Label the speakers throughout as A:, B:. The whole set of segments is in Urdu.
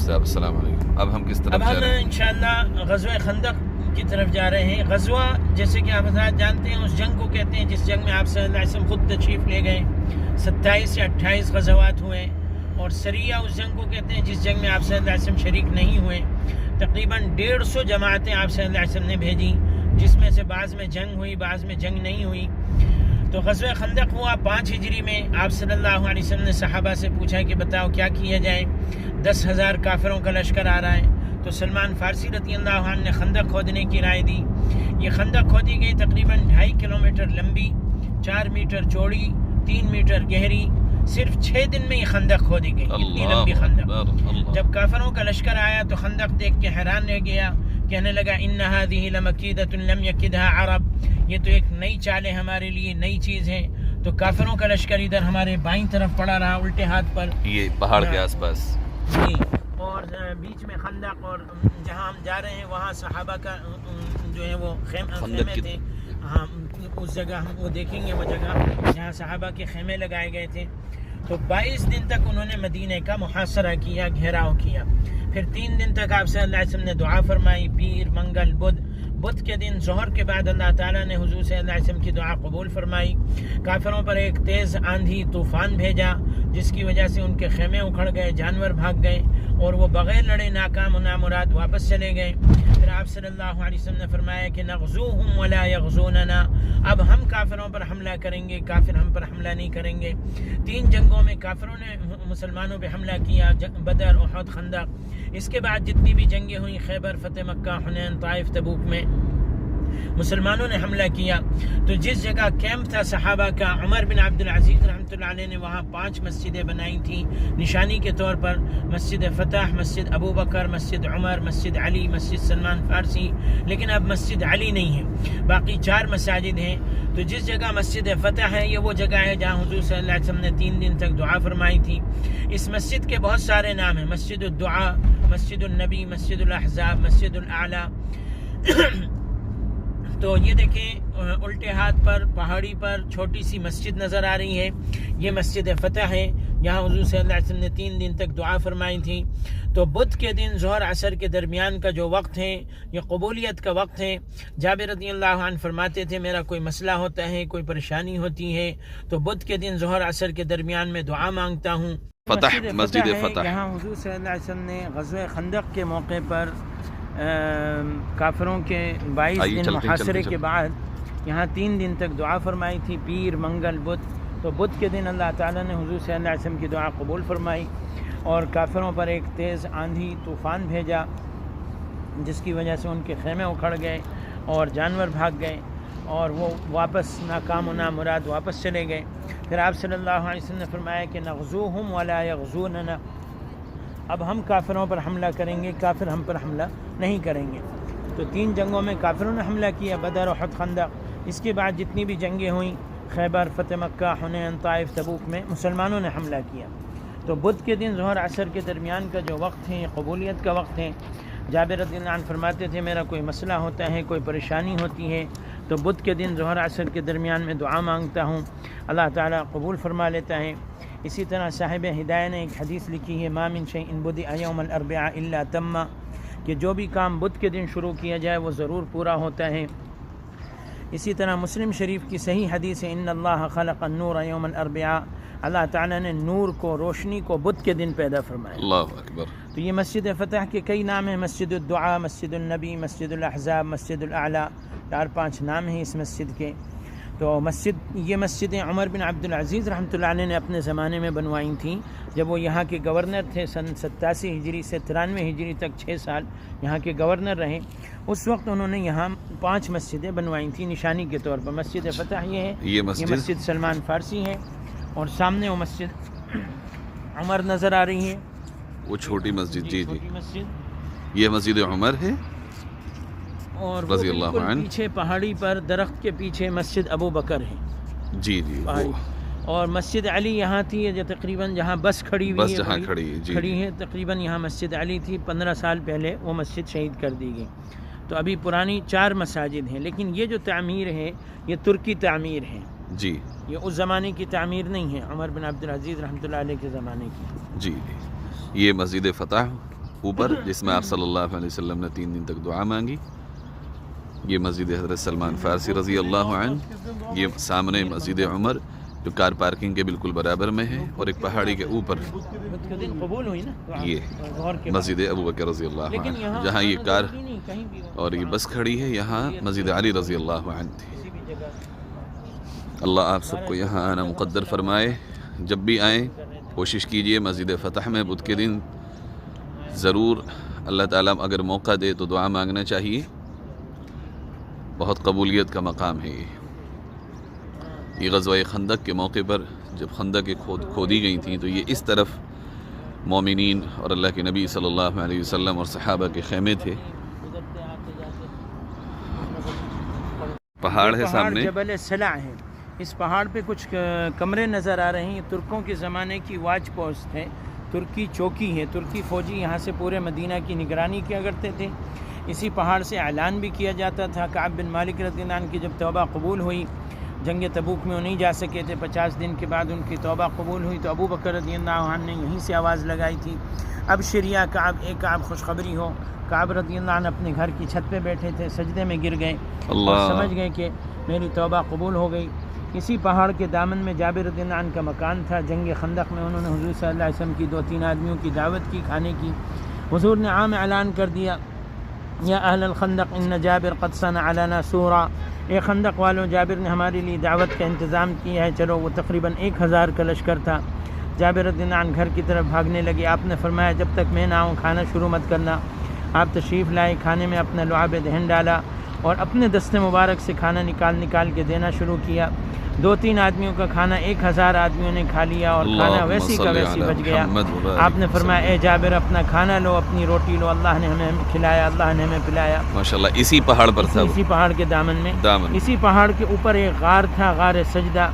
A: صاحب السلام علیکم. اب ہم کس طرف
B: اب
A: جا
B: ہم
A: رہے ہیں؟
B: انشاءاللہ غزوہ خندق کی طرف جا رہے ہیں. غزوہ جیسے کہ آپ حضرات جانتے ہیں اس جنگ کو کہتے ہیں جس جنگ میں آپ صلی اللہ علیہ وسلم خود تشریف لے گئے. 27 یا 28 غزوات ہوئے. اور سریہ اس جنگ کو کہتے ہیں جس جنگ میں آپ صلی اللہ علیہ وسلم شریک نہیں ہوئے. تقریباً 150 جماعتیں آپ صلی اللہ علیہ وسلم نے بھیجی، جس میں سے بعض میں جنگ ہوئی، بعض میں جنگ نہیں ہوئی. تو غزوہ خندق ہوا 5 ہجری میں. آپ صلی اللہ علیہ وسلم نے صحابہ سے پوچھا کہ بتاؤ کیا کیا جائے. 10,000 کافروں کا لشکر آ رہا ہے. تو سلمان فارسی رضی اللہ عنہ نے خندق کھودنے کی رائے دی. یہ خندق کھودی گئی تقریباً 2.5 کلومیٹر لمبی، 4 میٹر چوڑی، 3 میٹر گہری. صرف 6 دن میں یہ خندق کھودی گئی، اتنی لمبی خندق. جب کافروں کا لشکر آیا تو خندق دیکھ کے حیران رہ گیا، کہنے لگا ان هذه لمکیدۃ لم یکدها عرب، یہ تو ایک نئی چال ہے ہمارے لیے، نئی چیز ہے. تو کافروں کا لشکر ادھر ہمارے بائیں طرف پڑا رہا الٹے ہاتھ پر،
A: یہ پہاڑ کے آس پاس.
B: جی. اور بیچ میں خندق، اور جہاں ہم جا رہے ہیں وہاں صحابہ کا جو ہے وہ خیمے تھے. ہاں اس جگہ ہم وہ دیکھیں گے، وہ جگہ جہاں صحابہ کے خیمے لگائے گئے تھے. تو 22 دن تک انہوں نے مدینہ کا محاصرہ کیا، گھیراؤ کیا. پھر 3 دن تک آپ صلی اللہ علیہ وسلم نے دعا فرمائی. پیر، منگل، بدھ کے دن ظہر کے بعد اللہ تعالیٰ نے حضور صلی اللہ علیہ وسلم کی دعا قبول فرمائی. کافروں پر ایک تیز آندھی طوفان بھیجا، جس کی وجہ سے ان کے خیمے اکھڑ گئے، جانور بھاگ گئے، اور وہ بغیر لڑے ناکام و نامراد واپس چلے گئے. پھر آپ صلی اللہ علیہ وسلم نے فرمایا کہ نغزوہم ولا یغزوننا، اب ہم کافروں پر حملہ کریں گے، کافر ہم پر حملہ نہیں کریں گے. 3 جنگوں میں کافروں نے مسلمانوں پہ حملہ کیا، بدر، احد، خندق. اس کے بعد جتنی بھی جنگیں ہوئیں، خیبر، فتح مکہ، حنین، طائف، تبوک میں مسلمانوں نے حملہ کیا. تو جس جگہ کیمپ تھا صحابہ کا، عمر بن عبد العزیز رحمۃ اللہ علیہ نے وہاں 5 مسجدیں بنائی تھیں نشانی کے طور پر. مسجد فتح، مسجد ابو بکر، مسجد عمر، مسجد علی، مسجد سلمان فارسی. لیکن اب مسجد علی نہیں ہے، باقی 4 مساجد ہیں. تو جس جگہ مسجد فتح ہے، یہ وہ جگہ ہے جہاں حضور صلی اللہ علیہ وسلم نے 3 دن تک دعا فرمائی تھی. اس مسجد کے بہت سارے نام ہیں: مسجد الدعا، مسجد النبی، مسجد الاحزاب، مسجد الاعلیٰ. تو یہ دیکھیں الٹے ہاتھ پر پہاڑی پر چھوٹی سی مسجد نظر آ رہی ہے، یہ مسجد فتح ہے. یہاں حضور صلی اللہ علیہ وسلم نے 3 دن تک دعا فرمائی تھی. تو بدھ کے دن ظہر عصر کے درمیان کا جو وقت ہے، یہ قبولیت کا وقت ہے. جابر رضی اللہ عنہ فرماتے تھے میرا کوئی مسئلہ ہوتا ہے، کوئی پریشانی ہوتی ہے، تو بدھ کے دن ظہر عصر کے درمیان میں دعا مانگتا ہوں.
A: مسجد فتح
B: یہاں حضور صلی اللہ علیہ وسلم نے غزوہ خندق کے موقع پر کافروں کے 22 دن محاصرے کے بعد یہاں 3 دن تک دعا فرمائی تھی، پیر، منگل، بدھ. تو بدھ کے دن اللہ تعالیٰ نے حضور صلی اللہ علیہ وسلم کی دعا قبول فرمائی اور کافروں پر ایک تیز آندھی طوفان بھیجا، جس کی وجہ سے ان کے خیمے اکھڑ گئے اور جانور بھاگ گئے، اور وہ واپس ناکام و نامراد واپس چلے گئے. پھر آپ صلی اللہ علیہ وسلم نے فرمایا کہ نغزوہم ولا یغزوننا، اب ہم کافروں پر حملہ کریں گے، کافر ہم پر حملہ نہیں کریں گے. تو 3 جنگوں میں کافروں نے حملہ کیا، بدر، احد، خندق. اس کے بعد جتنی بھی جنگیں ہوئیں، خیبر، فتح مکہ، حنین، طائف، تبوک میں مسلمانوں نے حملہ کیا. تو بدھ کے دن ظہر عصر کے درمیان کا جو وقت ہے، یہ قبولیت کا وقت ہے. جابر رضی اللہ عنہ فرماتے تھے میرا کوئی مسئلہ ہوتا ہے، کوئی پریشانی ہوتی ہے، تو بدھ کے دن ظہر عصر کے درمیان میں دعا مانگتا ہوں، اللہ تعالیٰ قبول فرما لیتا ہے. اسی طرح صاحب ہدایہ نے ایک حدیث لکھی ہے، ما من شیء بدئ یوم الاربعاء الا تم، کہ جو بھی کام بدھ کے دن شروع کیا جائے وہ ضرور پورا ہوتا ہے. اسی طرح مسلم شریف کی صحیح حدیث ہے، ان اللہ خلق النور یوم الاربعاء، اللہ تعالیٰ نے نور کو، روشنی کو بدھ کے دن پیدا فرمایا.
A: اللہ اکبر.
B: تو یہ مسجد فتح کے کئی نام ہیں، مسجد الدعا، مسجد النبی، مسجد الاحزاب، مسجد الاعلیٰ، 4-5 نام ہیں اس مسجد کے. تو یہ مسجدیں عمر بن عبد العزیز رحمۃ اللہ علیہ نے اپنے زمانے میں بنوائی تھیں، جب وہ یہاں کے گورنر تھے. سن 87 ہجری سے 93 ہجری تک 6 سال یہاں کے گورنر رہے. اس وقت انہوں نے یہاں 5 مسجدیں بنوائی تھیں نشانی کے طور پر. مسجد فتح یہ ہے، یہ مسجد سلمان فارسی ہے، اور سامنے وہ مسجد عمر نظر آ رہی ہے،
A: وہ چھوٹی مسجد. جی
B: چھوٹی مسجد
A: یہ مسجد عمر ہے.
B: اور
A: رضی اللہ عنہ
B: پیچھے پہاڑی پر درخت کے پیچھے مسجد ابو بکر ہے.
A: جی
B: اور مسجد علی یہاں تھی، جو تقریباً جہاں بس کھڑی ہوئی ہے، کھڑی ہے تقریباً یہاں مسجد علی تھی. 15 سال پہلے وہ مسجد شہید کر دی گئی. تو ابھی پرانی 4 مساجد ہیں، لیکن یہ جو تعمیر ہے یہ ترکی تعمیر ہے.
A: جی
B: یہ اس زمانے کی تعمیر نہیں ہے، عمر بن عبد العزیز رحمۃ اللہ علیہ کے زمانے کی.
A: جی یہ مسجد فتح اوپر جس میں آپ صلی اللہ علیہ وسلم نے 3 دن تک دعا مانگی. یہ مسجد حضرت سلمان فارسی رضی اللہ عنہ. یہ سامنے مسجد عمر جو کار پارکنگ کے بالکل برابر میں ہے، اور ایک پہاڑی کے اوپر
B: قبول ہوئی نا
A: یہ مسجد ابو بکر رضی اللہ عنہ، جہاں یہ کار اور یہ بس کھڑی ہے، یہاں مسجد علی رضی اللہ عنہ تھی. اللہ آپ سب کو یہاں آنا مقدر فرمائے. جب بھی آئیں کوشش کیجئے مسجد فتح میں بدھ کے دن ضرور. اللہ تعالیٰ اگر موقع دے تو دعا مانگنا چاہیے، بہت قبولیت کا مقام ہے. یہ غزوہ خندق کے موقع پر جب خندقیں کھودی گئی تھیں تو یہ اس طرف مومنین اور اللہ کے نبی صلی اللہ علیہ وسلم اور صحابہ کے خیمے تھے. پہاڑ ہے سامنے،
B: جبل سلع ہے. اس پہاڑ پہ کچھ کمرے نظر آ رہے ہیں. ترکوں کے زمانے کی واچ پوسٹ ہے، ترکی چوکی ہے. ترکی فوجی یہاں سے پورے مدینہ کی نگرانی کیا کرتے تھے. اسی پہاڑ سے اعلان بھی کیا جاتا تھا. کعب بن مالک رضی اللہ عنہ کی جب توبہ قبول ہوئی، جنگ تبوک میں وہ نہیں جا سکے تھے، 50 دن کے بعد ان کی توبہ قبول ہوئی تو ابو بکر رضی اللہ عنہ نے یہیں سے آواز لگائی تھی، ابشر یا کعب، اے کعب خوشخبری ہو. کعب رضی اللہ عنہ اپنے گھر کی چھت پہ بیٹھے تھے، سجدے میں گر گئے اور سمجھ گئے کہ میری توبہ قبول ہو گئی. اسی پہاڑ کے دامن میں جابر رضی اللہ عنہ کا مکان تھا. جنگ خندق میں انہوں نے حضور صلی اللہ علیہ وسلم کی 2-3 آدمیوں کی دعوت کی کھانے کی. حضور نے عام اعلان کر دیا، یا اہل الخندق ان جابر قد صنع لنا سورا. اے خندق والوں، جابر نے ہمارے لیے دعوت کا انتظام کیا ہے. چلو. وہ تقریباً 1000 کا لشکر تھا. جابر رضی اللہ عنہ گھر کی طرف بھاگنے لگے. آپ نے فرمایا جب تک میں نہ آؤں کھانا شروع مت کرنا. آپ تشریف لائے، کھانے میں اپنا لعاب دہن ڈالا اور اپنے دست مبارک سے کھانا نکال کے دینا شروع کیا. 2-3 آدمیوں کا کھانا 1000 آدمیوں نے کھا لیا اور کھانا ویسی کا ویسی بچ گیا. آپ نے فرمایا اے جابر اپنا کھانا لو، اپنی روٹی لو، اللہ نے ہمیں کھلایا، اللہ نے ہمیں پلایا.
A: ماشاءاللہ. اسی پہاڑ پر تھا،
B: اسی پہاڑ کے دامن میں. اسی پہاڑ کے اوپر ایک غار تھا، غار سجدہ.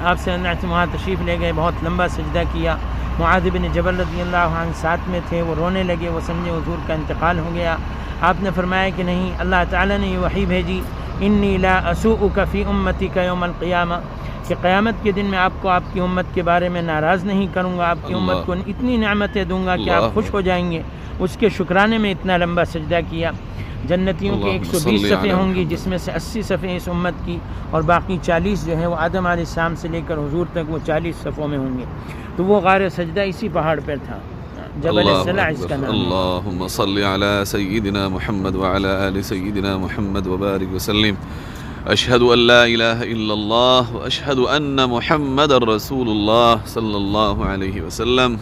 B: آپ سے وہاں تشریف لے گئے، بہت لمبا سجدہ کیا. معاذ بن جبل رضی اللہ عنہ ساتھ میں تھے. وہ رونے لگے، وہ سمجھے حضور کا انتقال ہو گیا. آپ نے فرمایا کہ نہیں، اللہ تعالیٰ نے یہ وحی بھیجی، انی لا اسوءک فی امتک یوم القیامہ، کہ قیامت کے دن میں آپ کو آپ کی امت کے بارے میں ناراض نہیں کروں گا. آپ کی امت کو اتنی نعمتیں دوں گا کہ آپ خوش ہو جائیں گے. اس کے شکرانے میں اتنا لمبا سجدہ کیا. جنتیوں کے 120 صفحے ہوں گی، جس میں سے 80 صفحے اس امت کی اور باقی 40 جو ہیں وہ آدم علیہ السلام سے لے کر حضور تک وہ 40 صفحوں میں ہوں گے. تو وہ غار سجدہ اسی پہاڑ پر تھا، جبل السلع اس کا نام.
A: اللہم صلی علی سیدنا محمد وعلی آل سیدنا محمد وبارک وسلم. اشہد ان لا الہ الا اللہ واشہد ان محمد رسول اللہ صلی اللہ علیہ وسلم.